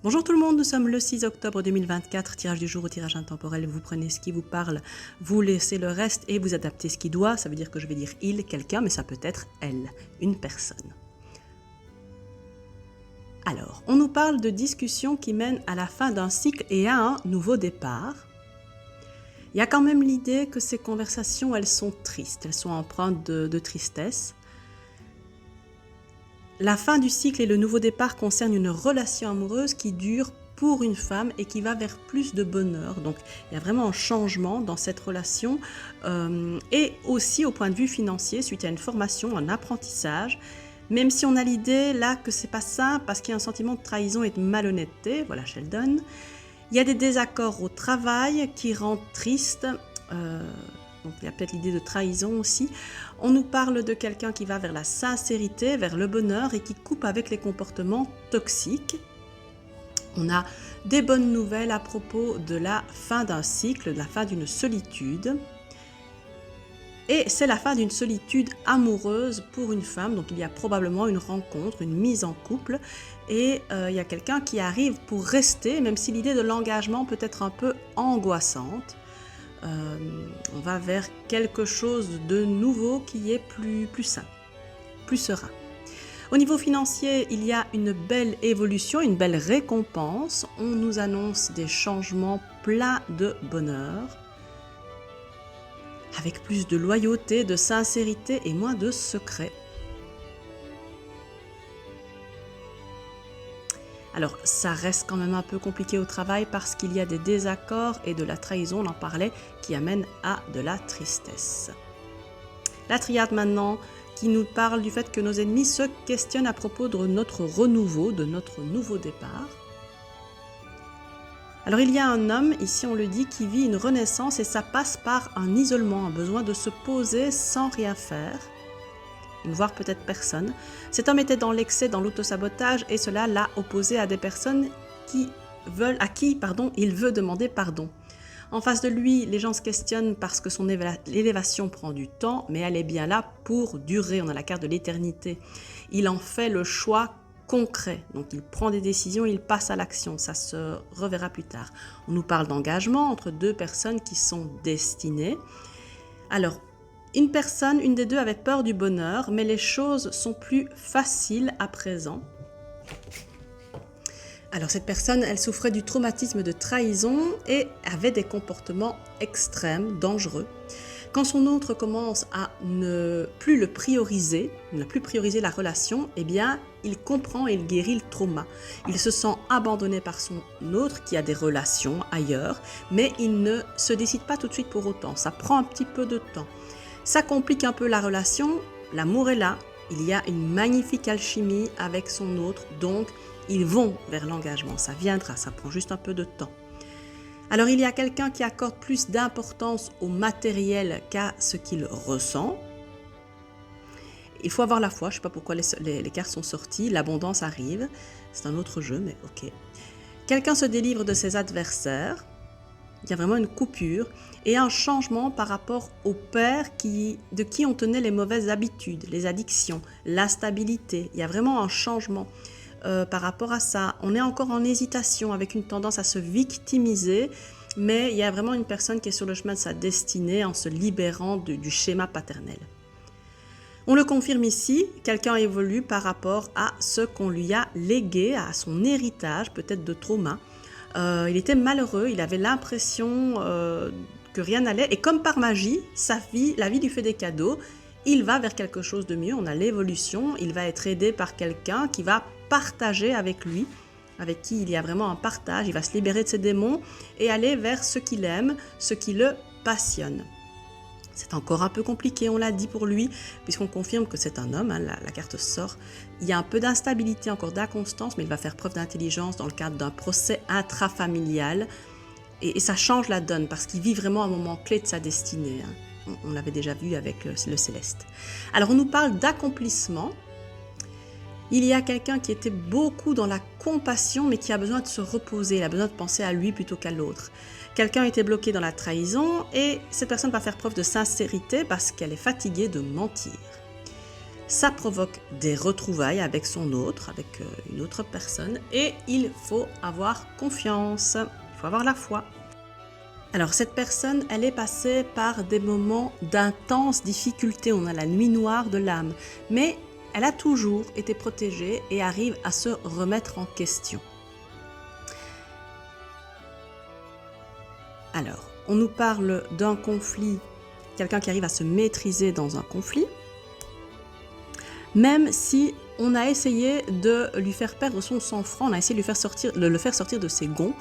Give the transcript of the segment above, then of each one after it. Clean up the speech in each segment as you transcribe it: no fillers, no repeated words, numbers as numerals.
Bonjour tout le monde, nous sommes le 6 octobre 2024, tirage du jour au tirage intemporel, vous prenez ce qui vous parle, vous laissez le reste et vous adaptez ce qui doit, ça veut dire que je vais dire il, quelqu'un, mais ça peut être elle, une personne. Alors, on nous parle de discussions qui mènent à la fin d'un cycle et à un nouveau départ. Il y a quand même l'idée que ces conversations, elles sont tristes, elles sont empreintes de tristesse. La fin du cycle et le nouveau départ concernent une relation amoureuse qui dure pour une femme et qui va vers plus de bonheur. Donc il y a vraiment un changement dans cette relation et aussi au point de vue financier suite à une formation, un apprentissage. Même si on a l'idée là que c'est pas ça parce qu'il y a un sentiment de trahison et de malhonnêteté, voilà Sheldon. Il y a des désaccords au travail qui rendent triste. Donc il y a peut-être l'idée de trahison aussi. On nous parle de quelqu'un qui va vers la sincérité, vers le bonheur et qui coupe avec les comportements toxiques. On a des bonnes nouvelles à propos de la fin d'un cycle, de la fin d'une solitude. Et c'est la fin d'une solitude amoureuse pour une femme, donc il y a probablement une rencontre, une mise en couple, et il y a quelqu'un qui arrive pour rester, même si l'idée de l'engagement peut être un peu angoissante. On va vers quelque chose de nouveau qui est plus sain, plus serein. Au niveau financier, il y a une belle évolution, une belle récompense. On nous annonce des changements pleins de bonheur, avec plus de loyauté, de sincérité et moins de secrets. Alors, ça reste quand même un peu compliqué au travail parce qu'il y a des désaccords et de la trahison, on en parlait, qui amènent à de la tristesse. La triade maintenant, qui nous parle du fait que nos ennemis se questionnent à propos de notre renouveau, de notre nouveau départ. Alors, il y a un homme, ici on le dit, qui vit une renaissance et ça passe par un isolement, un besoin de se poser sans rien faire. Voire peut-être personne. Cet homme était dans l'excès, dans l'autosabotage et cela l'a opposé à des personnes à qui il veut demander pardon. En face de lui, les gens se questionnent parce que son élévation prend du temps, mais elle est bien là pour durer. On a la carte de l'éternité. Il en fait le choix concret. Donc il prend des décisions, il passe à l'action. Ça se reverra plus tard. On nous parle d'engagement entre deux personnes qui sont destinées. Alors, une des deux avait peur du bonheur, mais les choses sont plus faciles à présent. Alors cette personne, elle souffrait du traumatisme de trahison et avait des comportements extrêmes, dangereux. Quand son autre commence à ne plus prioriser la relation, eh bien, il comprend et il guérit le trauma. Il se sent abandonné par son autre qui a des relations ailleurs, mais il ne se décide pas tout de suite pour autant. Ça prend un petit peu de temps. Ça complique un peu la relation, l'amour est là, il y a une magnifique alchimie avec son autre, donc ils vont vers l'engagement, ça viendra, ça prend juste un peu de temps. Alors il y a quelqu'un qui accorde plus d'importance au matériel qu'à ce qu'il ressent. Il faut avoir la foi, je ne sais pas pourquoi les cartes sont sorties, l'abondance arrive, c'est un autre jeu, mais ok. Quelqu'un se délivre de ses adversaires. Il y a vraiment une coupure et un changement par rapport au père de qui on tenait les mauvaises habitudes, les addictions, l'instabilité. Il y a vraiment un changement par rapport à ça. On est encore en hésitation avec une tendance à se victimiser, mais il y a vraiment une personne qui est sur le chemin de sa destinée en se libérant du schéma paternel. On le confirme ici, quelqu'un évolue par rapport à ce qu'on lui a légué, à son héritage, peut-être de trauma. Il était malheureux, il avait l'impression que rien n'allait et comme par magie, la vie lui fait des cadeaux, il va vers quelque chose de mieux, on a l'évolution, il va être aidé par quelqu'un qui va partager avec lui, avec qui il y a vraiment un partage, il va se libérer de ses démons et aller vers ce qu'il aime, ce qui le passionne. C'est encore un peu compliqué, on l'a dit pour lui, puisqu'on confirme que c'est un homme, la carte sort. Il y a un peu d'instabilité, encore d'inconstance, mais il va faire preuve d'intelligence dans le cadre d'un procès intrafamilial. Et ça change la donne, parce qu'il vit vraiment un moment clé de sa destinée. On l'avait déjà vu avec le Céleste. Alors on nous parle d'accomplissement. Il y a quelqu'un qui était beaucoup dans la compassion, mais qui a besoin de se reposer, il a besoin de penser à lui plutôt qu'à l'autre. Quelqu'un était bloqué dans la trahison et cette personne va faire preuve de sincérité parce qu'elle est fatiguée de mentir. Ça provoque des retrouvailles avec son autre, avec une autre personne, et il faut avoir confiance, il faut avoir la foi. Alors cette personne, elle est passée par des moments d'intenses difficultés, on a la nuit noire de l'âme, mais elle a toujours été protégée et arrive à se remettre en question. Alors, on nous parle d'un conflit, quelqu'un qui arrive à se maîtriser dans un conflit, même si on a essayé de lui faire perdre son sang-froid, on a essayé de le faire sortir de ses gonds.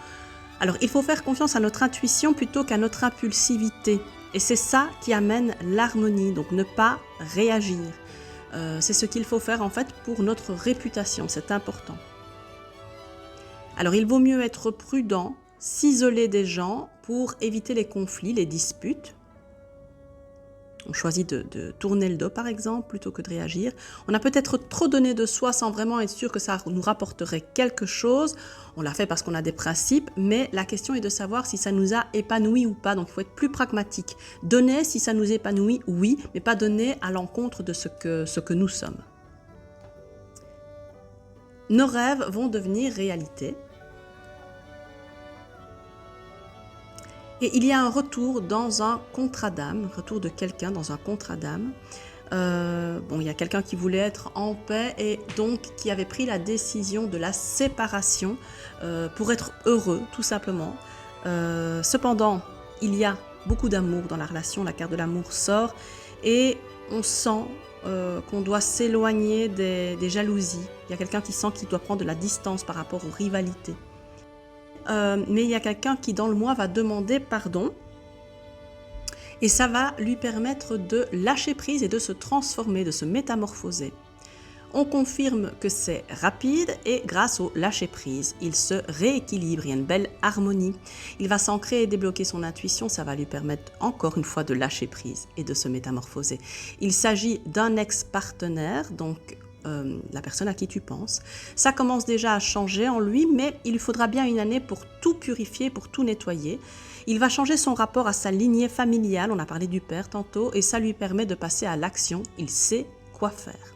Alors, il faut faire confiance à notre intuition plutôt qu'à notre impulsivité. Et c'est ça qui amène l'harmonie, donc ne pas réagir. C'est ce qu'il faut faire en fait pour notre réputation, c'est important. Alors, il vaut mieux être prudent, s'isoler des gens pour éviter les conflits, les disputes. On choisit de tourner le dos par exemple plutôt que de réagir. On a peut-être trop donné de soi sans vraiment être sûr que ça nous rapporterait quelque chose. On l'a fait parce qu'on a des principes, mais la question est de savoir si ça nous a épanoui ou pas. Donc il faut être plus pragmatique. Donner si ça nous épanouit, oui, mais pas donner à l'encontre de ce que nous sommes. Nos rêves vont devenir réalité. Et il y a un retour dans un contrat d'âme, retour de quelqu'un dans un contrat d'âme. Il y a quelqu'un qui voulait être en paix et donc qui avait pris la décision de la séparation pour être heureux, tout simplement. Cependant, il y a beaucoup d'amour dans la relation, la carte de l'amour sort et on sent qu'on doit s'éloigner des jalousies. Il y a quelqu'un qui sent qu'il doit prendre de la distance par rapport aux rivalités. Mais il y a quelqu'un qui dans le mois va demander pardon et ça va lui permettre de lâcher prise et de se transformer, de se métamorphoser. On confirme que c'est rapide et grâce au lâcher prise, il se rééquilibre, il y a une belle harmonie. Il va s'ancrer et débloquer son intuition, ça va lui permettre encore une fois de lâcher prise et de se métamorphoser. Il s'agit d'un ex-partenaire, donc la personne à qui tu penses. Ça commence déjà à changer en lui, mais il lui faudra bien une année pour tout purifier, pour tout nettoyer. Il va changer son rapport à sa lignée familiale, on a parlé du père tantôt, et ça lui permet de passer à l'action, il sait quoi faire.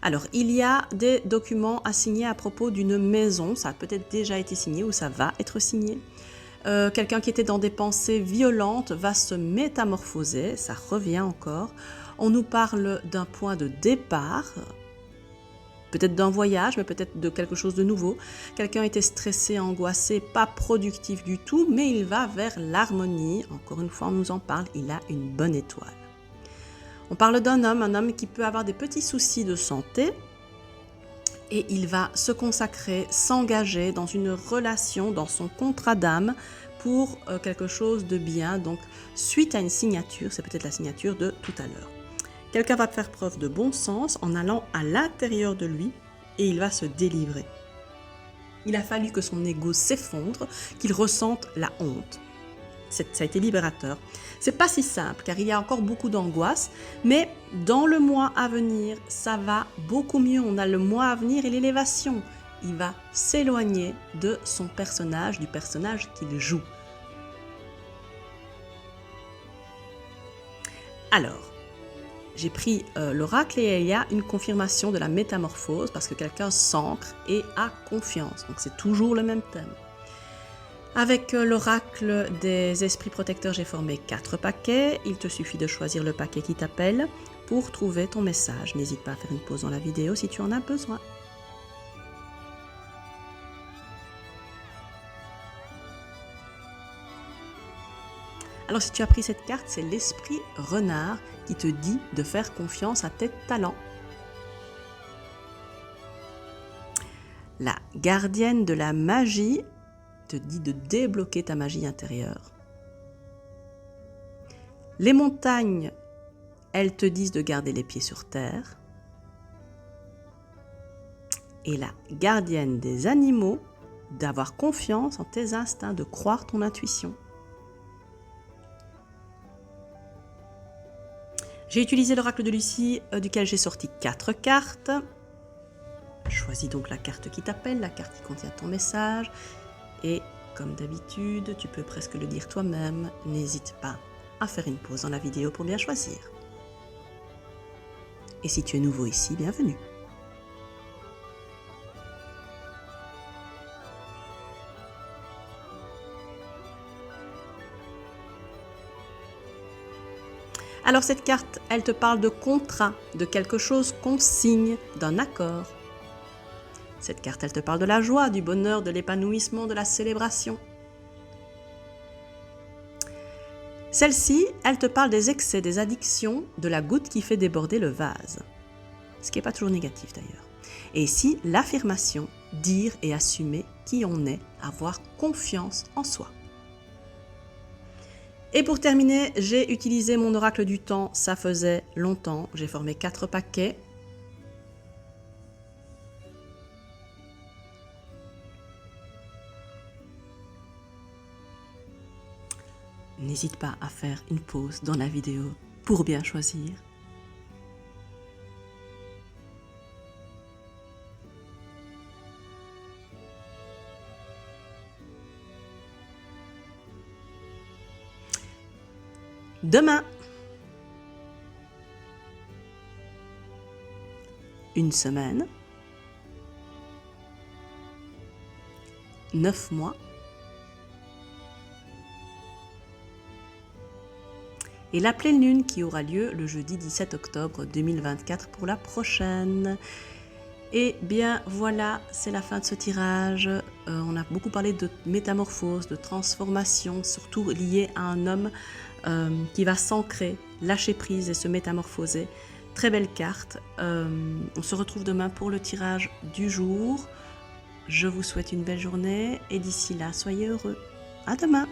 Alors, il y a des documents à signer à propos d'une maison, ça a peut-être déjà été signé ou ça va être signé. Quelqu'un qui était dans des pensées violentes va se métamorphoser, ça revient encore. On nous parle d'un point de départ, peut-être d'un voyage, mais peut-être de quelque chose de nouveau. Quelqu'un était stressé, angoissé, pas productif du tout, mais il va vers l'harmonie. Encore une fois, on nous en parle, il a une bonne étoile. On parle d'un homme, un homme qui peut avoir des petits soucis de santé et il va se consacrer, s'engager dans une relation, dans son contrat d'âme pour quelque chose de bien. Donc, suite à une signature, c'est peut-être la signature de tout à l'heure. Quelqu'un va faire preuve de bon sens en allant à l'intérieur de lui et il va se délivrer. Il a fallu que son ego s'effondre, qu'il ressente la honte. Ça a été libérateur. C'est pas si simple car il y a encore beaucoup d'angoisse, mais dans le mois à venir, ça va beaucoup mieux. On a le mois à venir et l'élévation. Il va s'éloigner de son personnage, du personnage qu'il joue. Alors, j'ai pris l'oracle et il y a une confirmation de la métamorphose parce que quelqu'un s'ancre et a confiance. Donc c'est toujours le même thème. Avec l'oracle des esprits protecteurs, j'ai formé 4 paquets. Il te suffit de choisir le paquet qui t'appelle pour trouver ton message. N'hésite pas à faire une pause dans la vidéo si tu en as besoin. Alors si tu as pris cette carte, c'est l'esprit renard qui te dit de faire confiance à tes talents. La gardienne de la magie te dit de débloquer ta magie intérieure. Les montagnes, elles te disent de garder les pieds sur terre. Et la gardienne des animaux, d'avoir confiance en tes instincts, de croire ton intuition. J'ai utilisé l'oracle de Lucie, duquel j'ai sorti 4 cartes. Choisis donc la carte qui t'appelle, la carte qui contient ton message. Et comme d'habitude, tu peux presque le dire toi-même, n'hésite pas à faire une pause dans la vidéo pour bien choisir. Et si tu es nouveau ici, bienvenue. Alors cette carte, elle te parle de contrat, de quelque chose qu'on signe, d'un accord. Cette carte, elle te parle de la joie, du bonheur, de l'épanouissement, de la célébration. Celle-ci, elle te parle des excès, des addictions, de la goutte qui fait déborder le vase. Ce qui n'est pas toujours négatif d'ailleurs. Et ici, l'affirmation, dire et assumer qui on est, avoir confiance en soi. Et pour terminer, j'ai utilisé mon oracle du temps, ça faisait longtemps. J'ai formé 4 paquets. N'hésite pas à faire une pause dans la vidéo pour bien choisir. Demain, une semaine, 9 mois, et la pleine lune qui aura lieu le jeudi 17 octobre 2024 pour la prochaine. Et bien voilà, c'est la fin de ce tirage. On a beaucoup parlé de métamorphose, de transformation, surtout liée à un homme qui va s'ancrer, lâcher prise et se métamorphoser. Très belle carte. On se retrouve demain pour le tirage du jour. Je vous souhaite une belle journée et d'ici là, soyez heureux. À demain!